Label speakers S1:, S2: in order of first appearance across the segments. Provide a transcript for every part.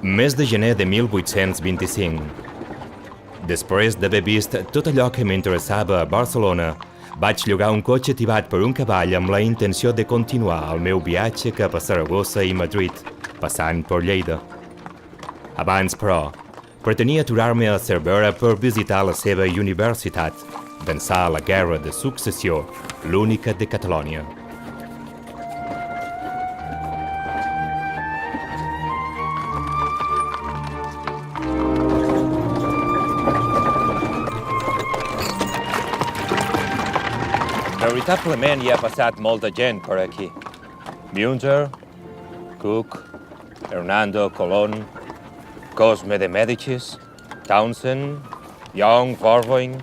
S1: Mes de gener de 1825. Després d'haver vist tot allò que m'interessava a Barcelona, vaig llogar un cotxe tibat per un cavall amb la intenció de continuar el meu viatge cap a Saragossa i Madrid, passant per Lleida. Abans, però, pretenia aturar-me a Cervera per visitar la seva universitat, d'ençà la Guerra de Successió, l'única de Catalònia. Veritablement hi ha passat molta gent per aquí. Münzer, Cook, Hernando Colón, Cosme de Mèdicis, Townsend, Young, Fourvoing.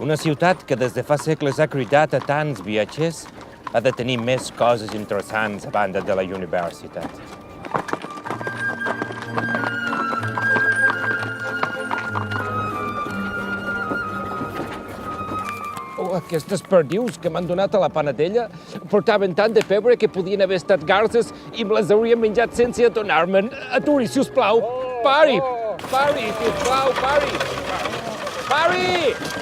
S1: Una ciutat que des de fa segles ha cridat a tants viatgers ha de tenir més coses interessants a banda de la universitat. Aquestes perdius que m'han donat a la panadella portaven tant de pebre que podien haver estat garses i me les hauria menjat sense adonar-me'n. Aturi, sisplau! Pari! Pari, sisplau, pari! Pari!